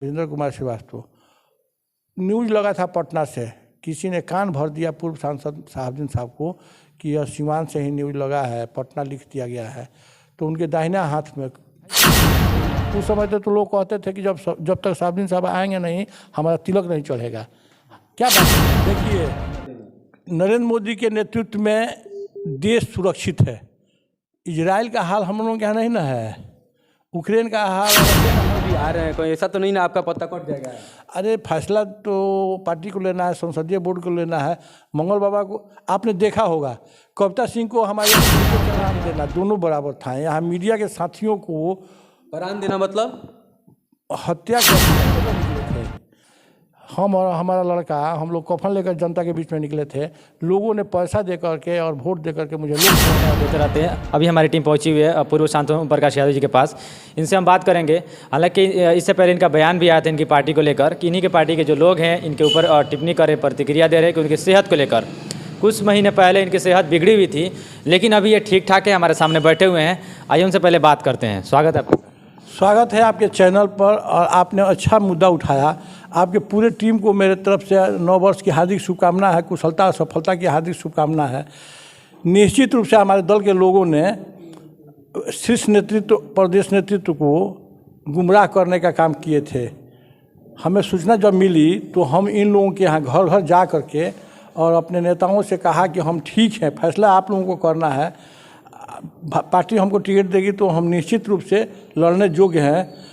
Virendra Kumar Srivastava. News लगा था पटना से, किसी ने कान भर दिया पूर्व सांसद साहबुद्दीन साहब को कि यह सीवान से ही न्यूज़ लगा है, पटना लिख दिया गया है। तो उनके दाहिना हाथ में उस समय तो लोग कहते थे कि जब तक साहबुद्दीन साहब आएंगे नहीं हमारा तिलक नहीं चढ़ेगा। क्या बात है? देखिए, नरेंद्र मोदी के नेतृत्व में देश सुरक्षित है। इजराइल का हाल हम लोगों के यहाँ नहीं ना है, यूक्रेन का हाल भी आ रहे हैं, कोई ऐसा तो नहीं ना आपका पत्ता कट जाएगा? अरे फैसला तो पार्टी को लेना है, संसदीय बोर्ड को लेना है, मंगल बाबा को। आपने देखा होगा कविता सिंह को हमारे बयान देना, दोनों बराबर था। यहाँ मीडिया के साथियों को बयान देना मतलब हत्या कर हम और हमारा लड़का, हम लोग कफन लेकर जनता के बीच में निकले थे। लोगों ने पैसा दे करके और वोट दे करके मुझे लोग देते रहते हैं। अभी हमारी टीम पहुंची हुई है पूर्व सांसद ओम प्रकाश यादव जी के पास, इनसे हम बात करेंगे। हालांकि इससे पहले इनका बयान भी आया था इनकी पार्टी को लेकर कि इन्हीं के पार्टी के जो लोग हैं इनके ऊपर टिप्पणी कर रहे, प्रतिक्रिया दे रहे कि उनकी सेहत को लेकर। कुछ महीने पहले इनकी सेहत बिगड़ी हुई थी, लेकिन अभी ये ठीक ठाक है, हमारे सामने बैठे हुए हैं। आइए उनसे पहले बात करते हैं। स्वागत है आपका। स्वागत है आपके चैनल पर, और आपने अच्छा मुद्दा उठाया। आपके पूरे टीम को मेरे तरफ से नव वर्ष की हार्दिक शुभकामना है, कुशलता और सफलता की हार्दिक शुभकामना है। निश्चित रूप से हमारे दल के लोगों ने शीर्ष नेतृत्व, प्रदेश नेतृत्व को गुमराह करने का काम किए थे। हमें सूचना जब मिली तो हम इन लोगों के यहाँ घर घर जा करके और अपने नेताओं से कहा कि हम ठीक हैं, फैसला आप लोगों को करना है, पार्टी हमको टिकट देगी तो हम निश्चित रूप से लड़ने योग्य हैं।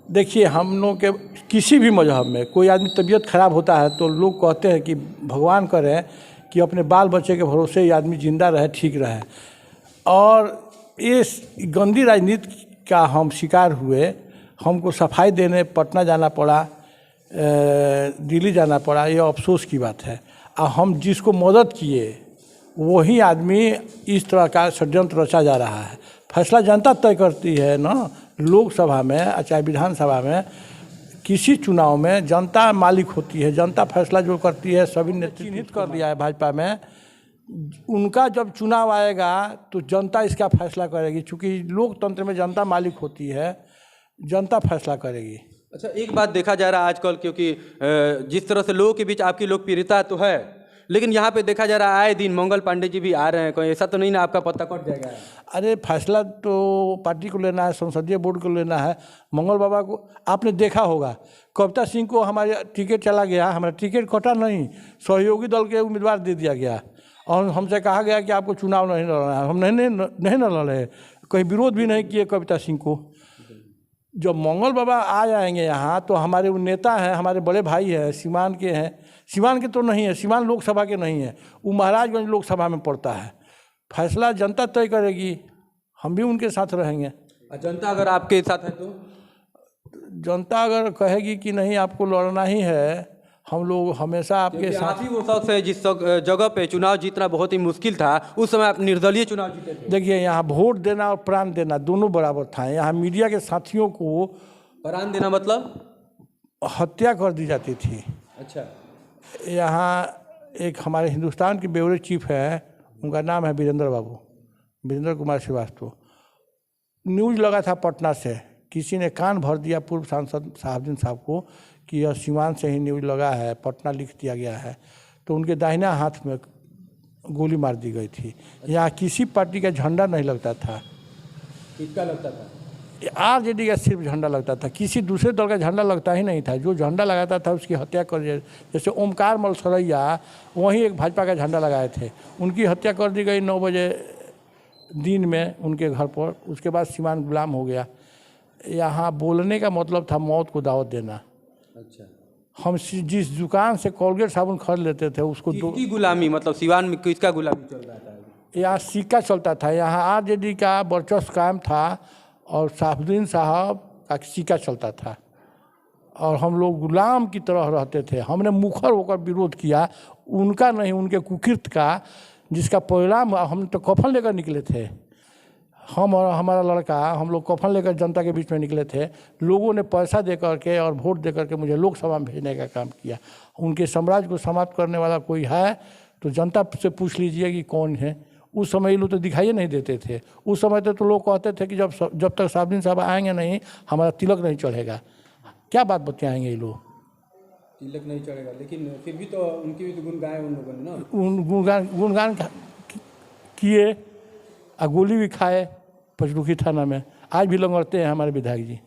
देखिए, हम लोग के किसी भी मजहब में कोई आदमी तबीयत खराब होता है तो लोग कहते हैं कि भगवान करें कि अपने बाल बच्चे के भरोसे ये आदमी जिंदा रहे, ठीक रहे। और इस गंदी राजनीति का हम शिकार हुए, हमको सफाई देने पटना जाना पड़ा, दिल्ली जाना पड़ा, ये अफसोस की बात है। और हम जिसको मदद किए वही आदमी इस तरह का षड्यंत्र रचा जा रहा है। फैसला जनता तय करती है ना, लोकसभा में चाहे विधानसभा में, किसी चुनाव में जनता मालिक होती है। जनता फैसला जो करती है, सभी ने चिन्हित कर दिया है भाजपा में। उनका जब चुनाव आएगा तो जनता इसका फैसला करेगी, क्योंकि लोकतंत्र में जनता मालिक होती है, जनता फैसला करेगी। अच्छा, एक बात देखा जा रहा है आजकल, क्योंकि जिस तरह से लोगों के बीच आपकी लोकप्रियता तो है, लेकिन यहाँ पे देखा जा रहा है आए दिन मंगल पांडे जी भी आ रहे हैं, कोई ऐसा तो नहीं ना आपका पत्ता कट जाएगा? अरे फैसला तो पार्टी को लेना है, संसदीय बोर्ड को लेना है, मंगल बाबा को। आपने देखा होगा कविता सिंह को हमारे टिकट चला गया, हमारा टिकट कटा नहीं, सहयोगी दल के उम्मीदवार दे दिया गया और हमसे कहा गया कि आपको चुनाव नहीं लड़ना है। हम नहीं लड़े, कहीं विरोध भी नहीं किए कविता सिंह को। जब मंगल बाबा आ जाएंगे यहाँ तो हमारे वो नेता हैं, हमारे बड़े भाई हैं, सीवान के हैं। सीवान के तो नहीं है, सीवान लोकसभा के नहीं है, वो महाराजगंज लोकसभा में पड़ता है। फैसला जनता तय करेगी, हम भी उनके साथ रहेंगे। जनता अगर आपके साथ है तो? जनता अगर कहेगी कि नहीं आपको लड़ना ही है, हम लोग हमेशा आपके साथ। आप ही वो शख्स है जिस जगह पे चुनाव जीतना बहुत ही मुश्किल था, उस समय आप निर्दलीय चुनाव जीते थे। देखिए, यहाँ वोट देना और प्राण देना दोनों बराबर था। यहाँ मीडिया के साथियों को प्राण देना मतलब हत्या कर दी जाती थी। अच्छा, यहाँ एक हमारे हिंदुस्तान के ब्यूरो चीफ हैं, उनका नाम है वीरेंद्र कुमार श्रीवास्तव। न्यूज़ लगा था पटना से, किसी ने कान भर दिया पूर्व सांसद साहबुद्दीन साहब को कि यह सीवान से ही न्यूज़ लगा है, पटना लिख दिया गया है। तो उनके दाहिना हाथ में गोली मार दी गई थी। यहाँ किसी पार्टी का झंडा नहीं लगता था। किसका लगता था? आरजेडी का सिर्फ झंडा लगता था, किसी दूसरे दल का झंडा लगता ही नहीं था। जो झंडा लगाता था उसकी हत्या कर दिया। जैसे ओमकार मलसरैया, वहीं एक भाजपा का झंडा लगाए थे, उनकी हत्या कर दी गई 9 बजे दिन में उनके घर पर। उसके बाद सीवान गुलाम हो गया। यहाँ बोलने का मतलब था मौत को दावत देना। अच्छा, हम जिस दुकान से कोलगेट साबुन खरीद लेते थे उसको की गुलामी, मतलब सीवान में किसका गुलामी चल रहा था? यहाँ सिक्का चलता था, यहाँ आरजेडी का वर्चस्व कायम था और साहबुद्दीन साहब का सिक्का चलता था और हम लोग गुलाम की तरह रहते थे। हमने मुखर होकर विरोध किया, उनका नहीं, उनके कुकृत्य का, जिसका परिणाम हम तो कफन लेकर निकले थे। हम और हमारा लड़का, हम लोग कफन लेकर जनता के बीच में निकले थे। लोगों ने पैसा दे करके और वोट दे करके मुझे लोकसभा में भेजने का काम किया। उनके साम्राज्य को समाप्त करने वाला कोई है तो जनता से पूछ लीजिए कि कौन है। उस समय ये लोग तो दिखाई नहीं देते थे। उस समय तो लोग कहते थे कि जब तक साहबुद्दीन साहब आएंगे नहीं हमारा तिलक नहीं चढ़ेगा। क्या बात बताएंगे ये लोग? तिलक नहीं चढ़ेगा, लेकिन फिर भी तो उनकी भी तो गुण गाए उन लोगों ने ना। उन गुणगान किए और गोली भी खाए पचरुखी थाना में, आज भी लंगड़ते हैं हमारे विधायक जी।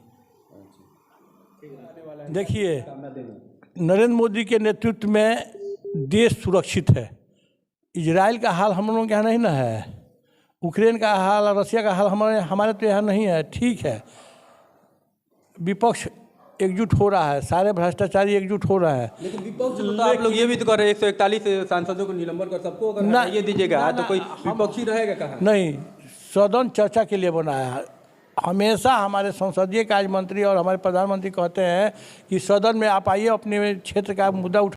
देखिए, नरेंद्र मोदी के नेतृत्व में देश सुरक्षित है। इजराइल का हाल हम लोगों के यहाँ नहीं ना है, यूक्रेन का हाल और रसिया का हाल हमारे तो यहाँ नहीं है। ठीक है, विपक्ष एकजुट हो रहा है, सारे भ्रष्टाचारी एकजुट हो रहा है। लेकिन विपक्ष तो आप लोग ये भी तो कर रहे हैं, 141 सांसदों को निलंबन कर सबको अगर ना- ये दीजिएगा ना- तो कोई विपक्षी रहेगा कहाँ? नहीं, सदन चर्चा के लिए बनाया है। हमेशा हमारे संसदीय कार्य मंत्री और हमारे प्रधानमंत्री कहते हैं कि सदन में आप आइए, अपने क्षेत्र का मुद्दा उठा